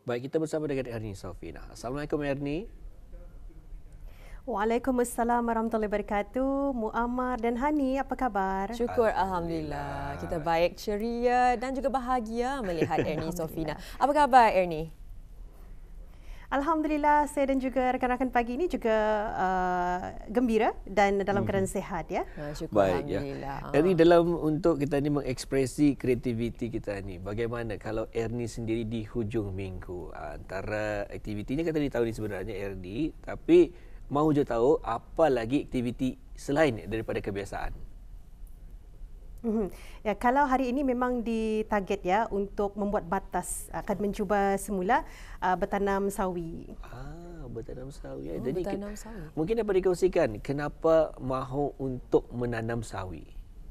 Baik, kita bersama dengan Ernie Sofina. Assalamualaikum Ernie. Waalaikumsalam warahmatullahi wabarakatuh. Muammar dan Hani, apa khabar? Syukur Alhamdulillah. Kita baik, ceria dan juga bahagia melihat Ernie Sofina. Apa khabar Ernie? Alhamdulillah, saya dan juga rakan-rakan pagi ini juga gembira dan dalam keadaan sehat ya. Syukur Baik, Alhamdulillah. ya. Ernie, dalam untuk kita ni mengekspresi kreativiti kita ni, bagaimana kalau Ernie sendiri di hujung minggu? Antara aktivitinya kan tadi tahu ni sebenarnya Ernie, tapi mahu je tahu apa lagi aktiviti selain daripada kebiasaan. Ya, kalau hari ini memang ditarget ya untuk membuat batas, akan mencuba semula bertanam sawi. Bertanam sawi. Jadi bertanam sawi. Mungkin dapat dikongsikan kenapa mahu untuk menanam sawi?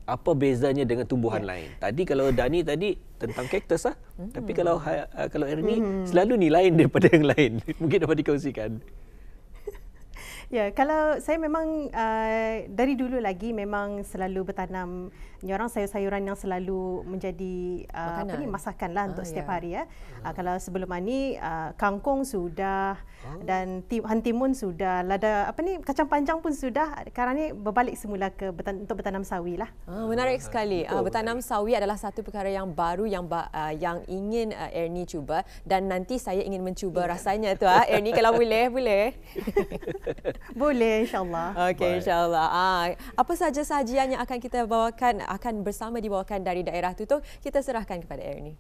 Apa bezanya dengan tumbuhan lain? Tadi kalau Dani tadi tentang kaktus lah. Tapi kalau Ernie selalu ni lain daripada yang lain. Mungkin dapat dikongsikan. Ya, kalau saya memang dari dulu lagi memang selalu bertanam orang sayur-sayuran yang selalu menjadi masakan lah untuk setiap hari ya. Kalau sebelum ini kangkung sudah dan hantimun sudah, lada kacang panjang pun sudah. Sekarang ni berbalik semula untuk bertanam sawi lah. Menarik sekali. Bertanam sawi adalah satu perkara yang baru yang ingin Ernie cuba dan nanti saya ingin mencuba rasanya tu Ernie kalau boleh. Boleh, insyaAllah. Okey, insyaAllah. Apa saja sajian yang akan kita bawakan, akan bersama dibawakan dari daerah Tutong, kita serahkan kepada Ernie.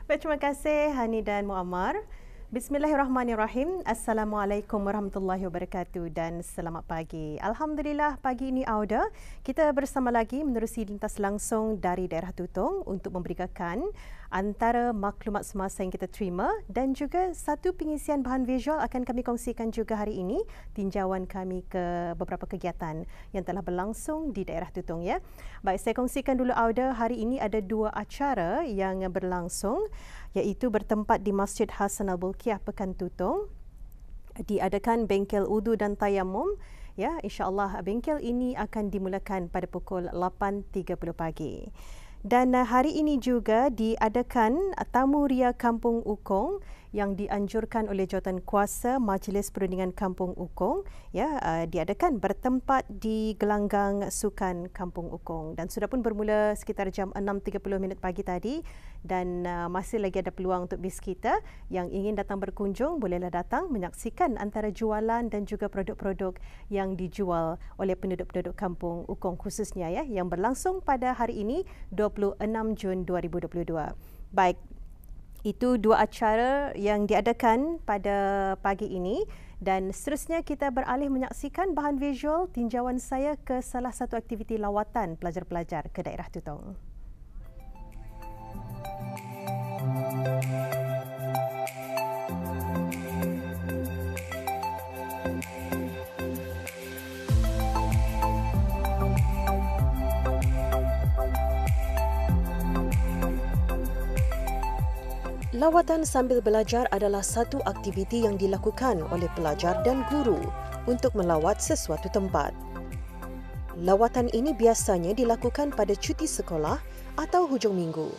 Baik, terima kasih Hani dan Muammar. Bismillahirrahmanirrahim. Assalamualaikum warahmatullahi wabarakatuh dan selamat pagi. Alhamdulillah pagi ini Auda, kita bersama lagi menerusi lintas langsung dari daerah Tutong untuk memberikan antara maklumat semasa yang kita terima dan juga satu pengisian bahan visual akan kami kongsikan juga hari ini, tinjauan kami ke beberapa kegiatan yang telah berlangsung di daerah Tutong ya. Baik, saya kongsikan dulu Auda, hari ini ada dua acara yang berlangsung iaitu bertempat di Masjid Hasan Al-Bolkiah Pekan Tutong. Diadakan bengkel wudu dan tayamum. Ya, insya-Allah bengkel ini akan dimulakan pada pukul 8.30 pagi. Dan hari ini juga diadakan tamu ria Kampung Ukong yang dianjurkan oleh Jawatan Kuasa Majlis Perundingan Kampung Ukong ya, diadakan bertempat di gelanggang sukan Kampung Ukong dan sudah pun bermula sekitar jam 6.30 pagi tadi dan masih lagi ada peluang untuk bis kita yang ingin datang berkunjung, bolehlah datang menyaksikan antara jualan dan juga produk-produk yang dijual oleh penduduk-penduduk Kampung Ukong khususnya ya, yang berlangsung pada hari ini 26 Jun 2022. Baik, itu dua acara yang diadakan pada pagi ini dan seterusnya kita beralih menyaksikan bahan visual tinjauan saya ke salah satu aktiviti lawatan pelajar-pelajar ke daerah Tutong. Lawatan sambil belajar adalah satu aktiviti yang dilakukan oleh pelajar dan guru untuk melawat sesuatu tempat. Lawatan ini biasanya dilakukan pada cuti sekolah atau hujung minggu.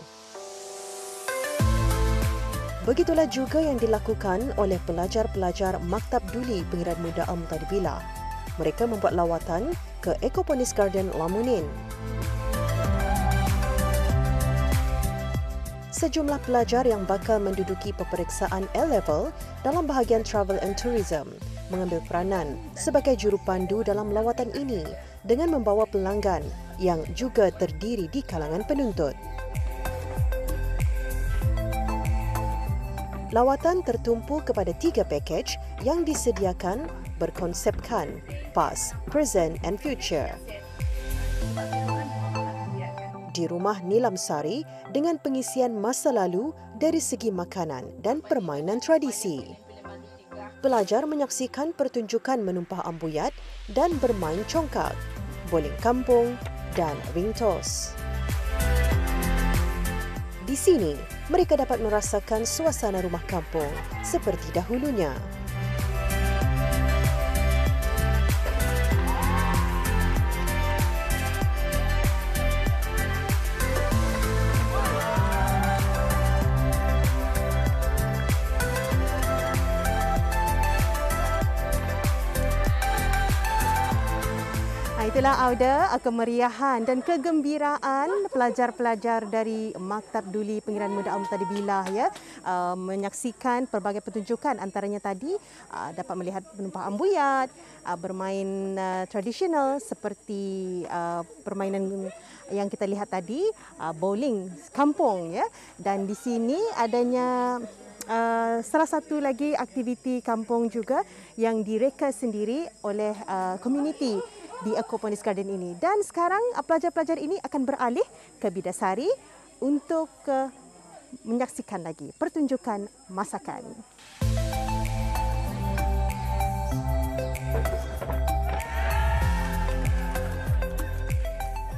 Begitulah juga yang dilakukan oleh pelajar-pelajar Maktab Duli Pengiran Muda Al-Mutadbilah. Mereka membuat lawatan ke Ecoponis Garden Lamunin. Sejumlah pelajar yang bakal menduduki peperiksaan A-Level dalam bahagian Travel and Tourism mengambil peranan sebagai juru pandu dalam lawatan ini dengan membawa pelanggan yang juga terdiri di kalangan penuntut. Lawatan tertumpu kepada 3 pakej yang disediakan berkonsepkan Past, Present and Future. Di rumah Nilam Sari dengan pengisian masa lalu dari segi makanan dan permainan tradisi. Pelajar menyaksikan pertunjukan menumpah ambuyat dan bermain congkak, boling kampung dan ring toss. Di sini, mereka dapat merasakan suasana rumah kampung seperti dahulunya. Itulah Auda, kemeriahan dan kegembiraan pelajar-pelajar dari Maktab Duli Pengiran Muda Al-Muhtadi Billah ya, menyaksikan pelbagai pertunjukan, antaranya tadi dapat melihat penumpang ambuyat, bermain tradisional seperti permainan yang kita lihat tadi, bowling kampung ya, dan di sini adanya salah satu lagi aktiviti kampung juga yang direka sendiri oleh komuniti di Aquaponics Garden ini. Dan sekarang pelajar-pelajar ini akan beralih ke Bidasari untuk menyaksikan lagi pertunjukan masakan.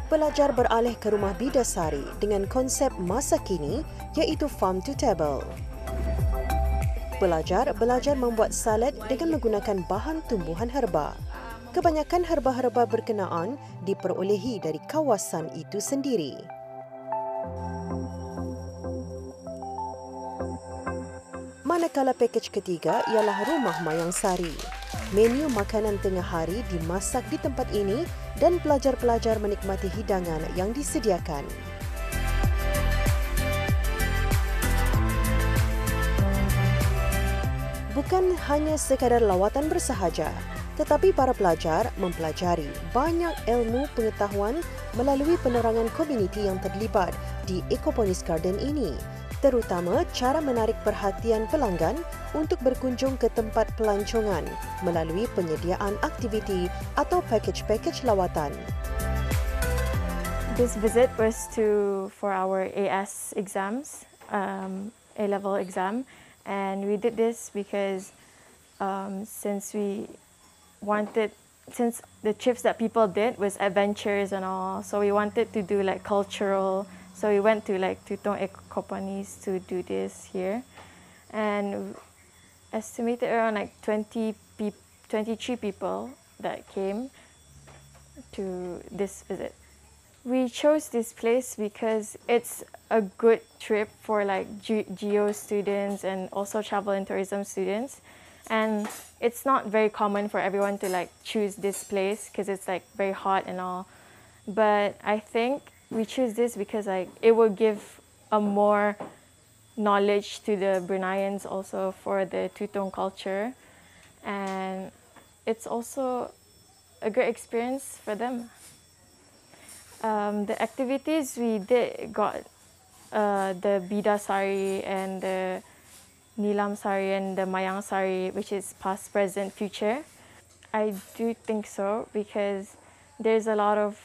Pelajar beralih ke rumah Bidasari dengan konsep masa kini iaitu farm to table. Pelajar belajar membuat salad dengan menggunakan bahan tumbuhan herba. Kebanyakan herba-herba berkenaan diperolehi dari kawasan itu sendiri. Manakala pakej ketiga ialah Rumah Mayang Sari. Menu makanan tengah hari dimasak di tempat ini dan pelajar-pelajar menikmati hidangan yang disediakan. Bukan hanya sekadar lawatan bersahaja, tetapi para pelajar mempelajari banyak ilmu pengetahuan melalui penerangan komuniti yang terlibat di Aquaponics Garden ini, terutama cara menarik perhatian pelanggan untuk berkunjung ke tempat pelancongan melalui penyediaan aktiviti atau pakej-pakej lawatan. This visit was for our AS exams, A-level exam, and we did this because since the trips that people did was adventures and all, so we wanted to do like cultural. So we went to like Tutong Aquaponics to do this here, and estimated around like 23 people that came to this visit. We chose this place because it's a good trip for like geo students and also travel and tourism students. And it's not very common for everyone to like choose this place because it's like very hot and all. But I think we choose this because like it will give a more knowledge to the Bruneians also for the Tutong culture. And it's also a great experience for them. The activities we did got the Bidasari and the Nilam Sari and the Mayang Sari, which is past, present, future. I do think so because there's a lot of,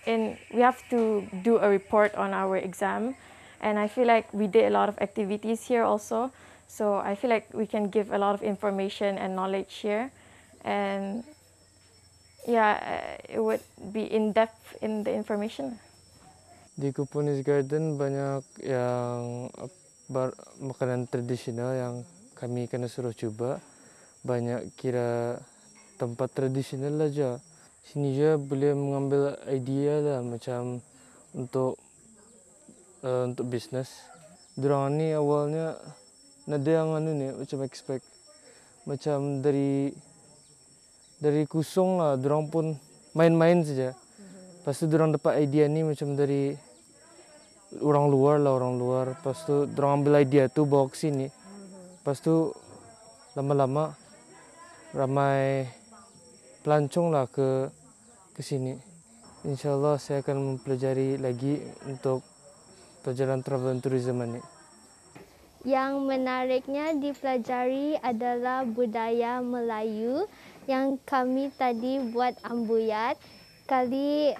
we have to do a report on our exam, and I feel like we did a lot of activities here also. So I feel like we can give a lot of information and knowledge here, and yeah, it would be in depth in the information. Di Aquaponics Garden banyak yang makanan tradisional yang kami kena suruh coba. Banyak kira tempat tradisional aja. Sini juga boleh mengambil idea lah macam untuk bisnes. Dorang ni awalnya nada yang macam expect macam dari kosong lah, dorang pun main-main saja. Lepas tu dorang dapat idea ni macam dari orang luar. Lepas tu dorang ambil idea tu bawa ke sini. Lepas tu lama-lama ramai pelancong lah ke sini. InsyaAllah saya akan mempelajari lagi untuk pelajaran travel and tourism ini. Yang menariknya dipelajari adalah budaya Melayu yang kami tadi buat ambuyat. Kali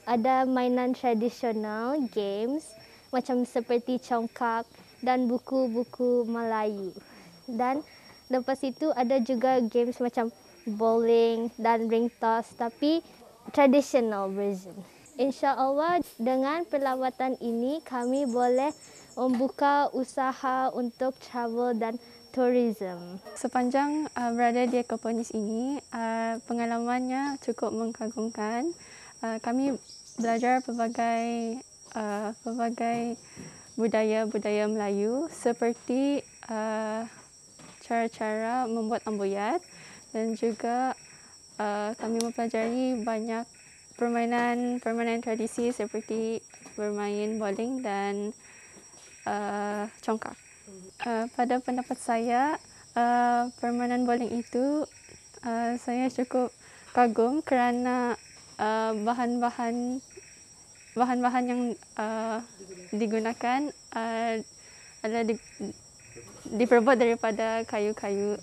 ada mainan tradisional, games macam seperti congkak dan buku-buku Melayu. Dan lepas itu ada juga games macam bowling dan ring toss tapi traditional version. InsyaAllah dengan perlawatan ini kami boleh membuka usaha untuk travel dan tourism. Sepanjang berada di Aquaponics ini, pengalamannya cukup mengagumkan. Kami belajar pelbagai budaya Melayu seperti cara-cara membuat ambuyat dan juga kami mempelajari banyak permainan tradisi seperti bermain bowling dan congkak. Pada pendapat saya, permainan bowling itu saya cukup kagum kerana bahan-bahan yang digunakan adalah diperbuat daripada kayu-kayu.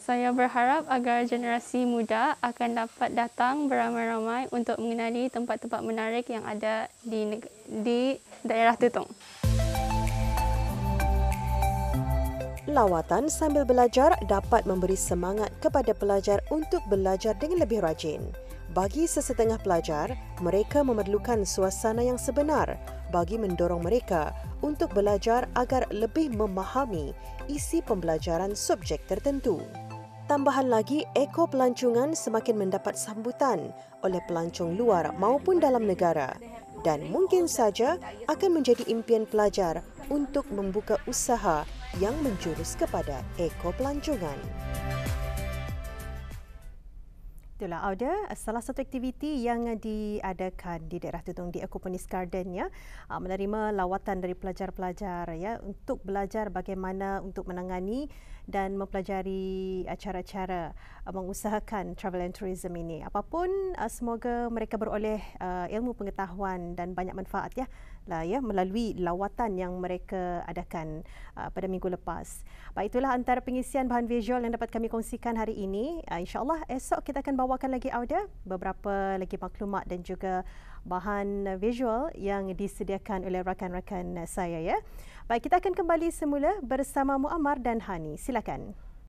Saya berharap agar generasi muda akan dapat datang beramai-ramai untuk mengenali tempat-tempat menarik yang ada di daerah Tutong. Lawatan sambil belajar dapat memberi semangat kepada pelajar untuk belajar dengan lebih rajin. Bagi sesetengah pelajar, mereka memerlukan suasana yang sebenar bagi mendorong mereka untuk belajar agar lebih memahami isi pembelajaran subjek tertentu. Tambahan lagi, eko pelancongan semakin mendapat sambutan oleh pelancong luar maupun dalam negara dan mungkin saja akan menjadi impian pelajar untuk membuka usaha yang menjurus kepada eko pelancongan. Itulah Auda, salah satu aktiviti yang diadakan di daerah Tutong di Aquaponis Garden ya, menerima lawatan dari pelajar-pelajar ya untuk belajar bagaimana untuk menangani dan mempelajari cara-cara mengusahakan travel and tourism ini. Apapun, semoga mereka beroleh ilmu pengetahuan dan banyak manfaat ya melalui lawatan yang mereka adakan pada minggu lepas. Baik, itulah antara pengisian bahan visual yang dapat kami kongsikan hari ini. InsyaAllah esok kita akan bawakan lagi Auda beberapa lagi maklumat dan juga bahan visual yang disediakan oleh rakan-rakan saya ya. Baik, kita akan kembali semula bersama Muammar dan Hani. Silakan.